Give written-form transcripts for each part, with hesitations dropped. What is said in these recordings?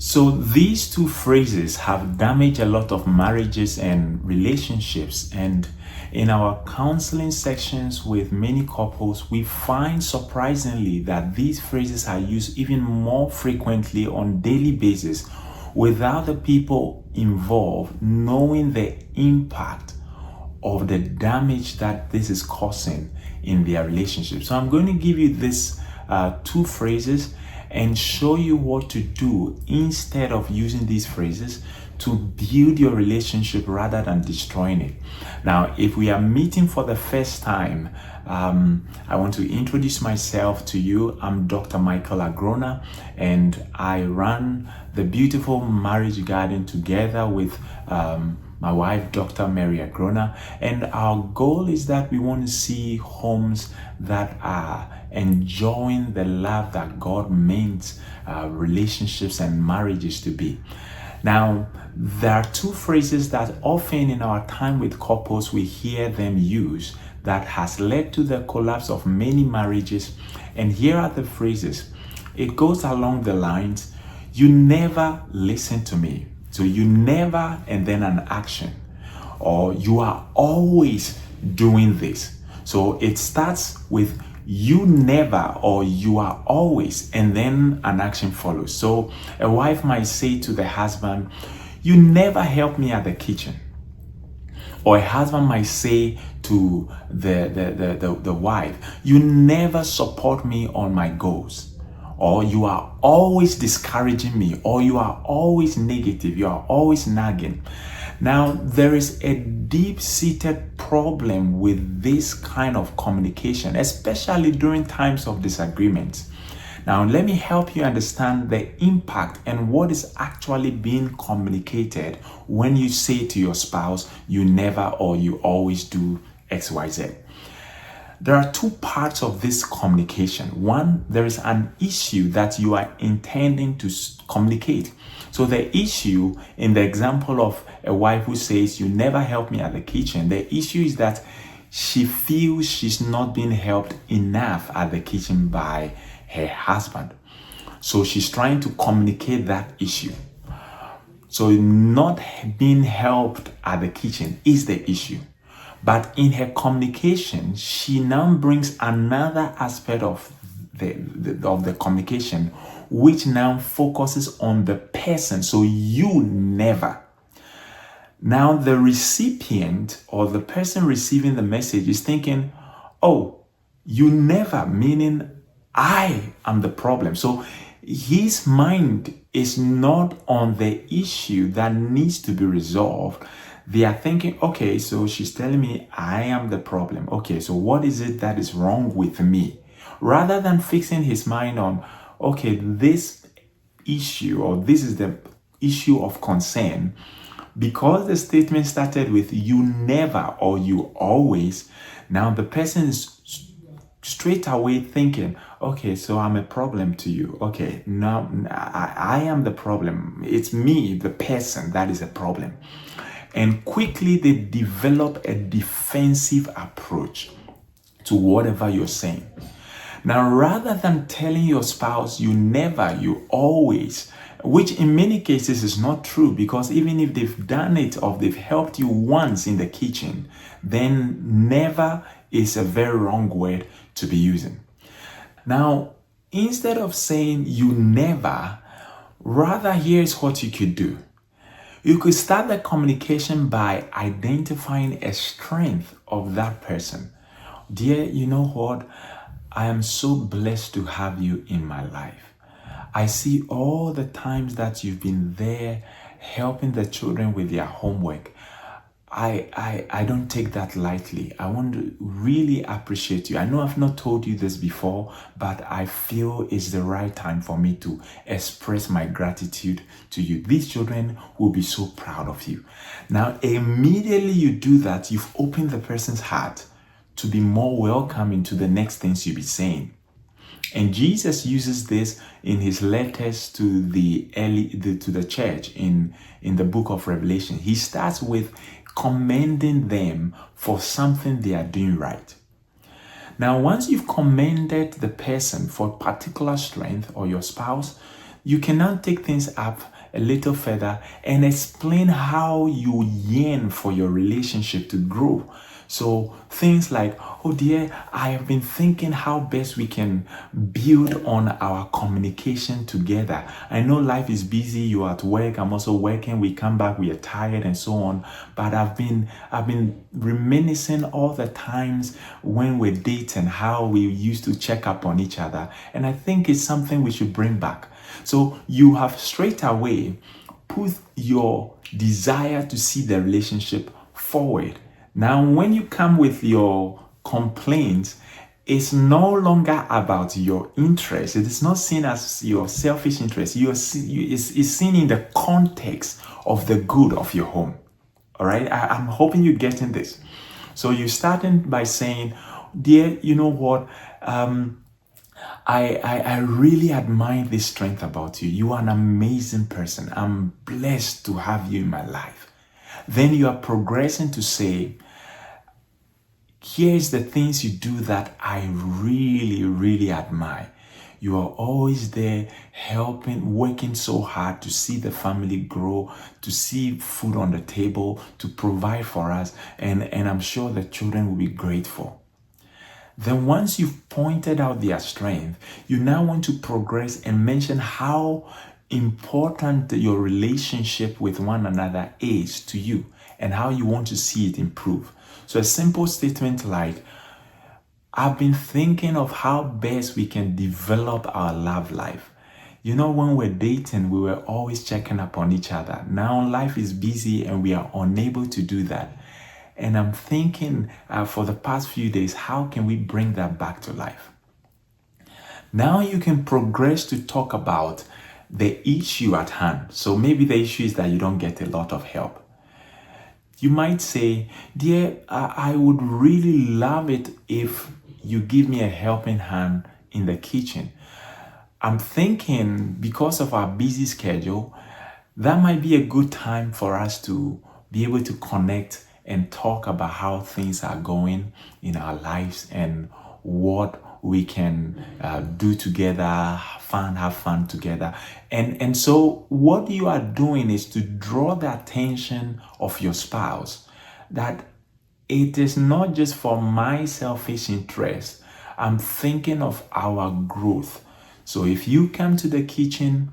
So these two phrases have damaged a lot of marriages and relationships. And in our counseling sections with many couples, we find surprisingly that these phrases are used even more frequently on daily basis without the people involved knowing the impact of the damage that this is causing in their relationship. So I'm going to give you these two phrases and show you what to do instead of using these phrases to build your relationship rather than destroying it. Now, if we are meeting for the first time, I want to introduce myself to you. I'm Dr. Michael Agrona, and I run the beautiful marriage garden together with my wife, Dr. Mary Agrona. And our goal is that we want to see homes that are enjoying the love that God meant relationships and marriages to be. Now, there are two phrases that often in our time with couples we hear them use that has led to the collapse of many marriages. And here are the phrases. It goes along the lines, you never listen to me. So you never, and then an action. Or you are always doing this. So it starts with you never or you are always, and then an action follows. So a wife might say to the husband, you never help me at the kitchen. Or a husband might say to the wife, you never support me on my goals. Or you are always discouraging me, or you are always negative, you are always nagging. Now, there is a deep-seated problem with this kind of communication, especially during times of disagreement. Now, let me help you understand the impact and what is actually being communicated when you say to your spouse, you never or you always do XYZ. There are two parts of this communication. One, there is an issue that you are intending to communicate. So the issue in the example of a wife who says, you never help me at the kitchen, the issue is that she feels she's not being helped enough at the kitchen by her husband. So she's trying to communicate that issue. So not being helped at the kitchen is the issue. But in her communication, she now brings another aspect of the communication, which now focuses on the person. So you never. Now the recipient or the person receiving the message is thinking, oh, you never, meaning I am the problem. So his mind is not on the issue that needs to be resolved. They are thinking, okay, so she's telling me I am the problem. Okay, so what is it that is wrong with me? Rather than fixing his mind on, okay, this issue or this is the issue of concern, because the statement started with you never or you always, now the person is straight away thinking, okay, so I'm a problem to you. Okay, now I am the problem. It's me, the person, that is a problem. And quickly they develop a defensive approach to whatever you're saying. Now, rather than telling your spouse you never, you always, which in many cases is not true, because even if they've done it or they've helped you once in the kitchen, then never is a very wrong word to be using. Now, instead of saying you never, rather here's what you could do. You could start the communication by identifying a strength of that person. Dear, you know what? I am so blessed to have you in my life. I see all the times that you've been there helping the children with their homework. I don't take that lightly. I want to really appreciate you. I know I've not told you this before, but I feel it's the right time for me to express my gratitude to you. These children will be so proud of you. Now, immediately you do that, you've opened the person's heart to be more welcoming to the next things you'll be saying. And Jesus uses this in his letters to the church in the book of Revelation. He starts with commending them for something they are doing right. Now, once you've commended the person for particular strength or your spouse, you can now take things up a little further and explain how you yearn for your relationship to grow. So things like, oh dear, I have been thinking how best we can build on our communication together. I know life is busy, you're at work, I'm also working, we come back, we are tired and so on. But I've been reminiscing all the times when we're dating, how we used to check up on each other. And I think it's something we should bring back. So you have straight away put your desire to see the relationship forward. Now, when you come with your complaints, it's no longer about your interest. It is not seen as your selfish interest. It's seen in the context of the good of your home. All right? I'm hoping you're getting this. So you're starting by saying, dear, you know what? I really admire this strength about you. You are an amazing person. I'm blessed to have you in my life. Then you are progressing to say, here's the things you do that I really, really admire. You are always there helping, working so hard to see the family grow, to see food on the table, to provide for us. And I'm sure the children will be grateful. Then once you've pointed out their strength, you now want to progress and mention how important your relationship with one another is to you and how you want to see it improve. So a simple statement like, I've been thinking of how best we can develop our love life. You know, when we're dating, we were always checking up on each other. Now life is busy and we are unable to do that. And I'm thinking for the past few days, how can we bring that back to life? Now you can progress to talk about the issue at hand. So maybe the issue is that you don't get a lot of help. You might say, dear, I would really love it if you give me a helping hand in the kitchen. I'm thinking because of our busy schedule, that might be a good time for us to be able to connect and talk about how things are going in our lives and what we can do together, have fun together. And so what you are doing is to draw the attention of your spouse that it is not just for my selfish interest. I'm thinking of our growth. So if you come to the kitchen,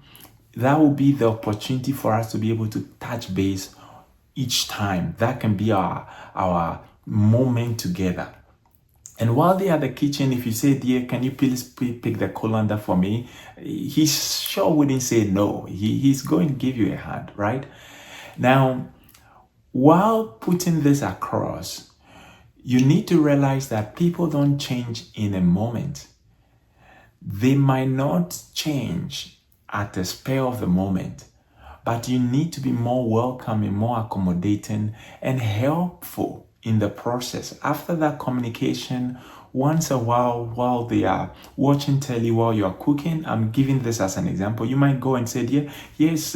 that will be the opportunity for us to be able to touch base each time. That can be our moment together. And while they're at the kitchen, if you say, dear, can you please pick the colander for me? He sure wouldn't say no. He's going to give you a hand, right? Now, while putting this across, you need to realize that people don't change in a moment. They might not change at the spur of the moment, but you need to be more welcoming, more accommodating, and helpful in the process. After that communication, once a while they are watching telly while you are cooking, I'm giving this as an example. You might go and say, dear, here's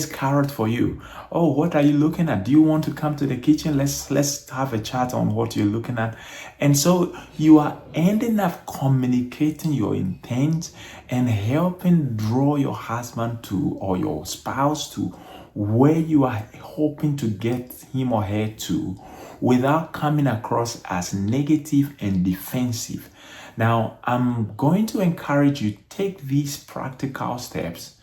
carrot for you. Oh, what are you looking at? Do you want to come to the kitchen? Let's have a chat on what you're looking at. And so you are ending up communicating your intent and helping draw your husband to or your spouse to where you are hoping to get him or her to without coming across as negative and defensive. Now, I'm going to encourage you to take these practical steps,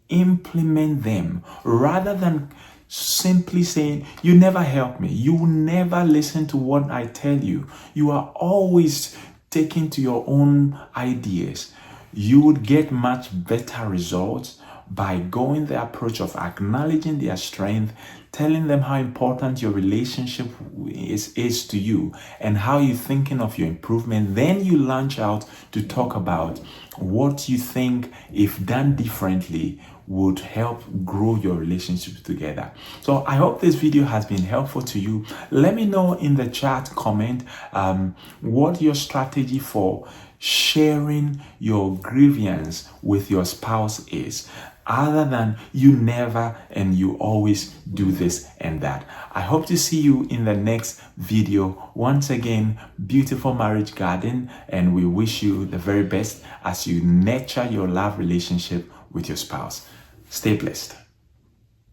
implement them rather than simply saying, you never help me. You never listen to what I tell you. You are always taking to your own ideas. You would get much better results by going the approach of acknowledging their strength, telling them how important your relationship is to you and how you're thinking of your improvement. Then you launch out to talk about what you think, if done differently, would help grow your relationship together. So I hope this video has been helpful to you. Let me know in the chat comment what your strategy for sharing your grievance with your spouse is, other than you never and you always do this and that. I hope to see you in the next video. Once again, beautiful marriage garden, and we wish you the very best as you nurture your love relationship with your spouse. Stay blessed.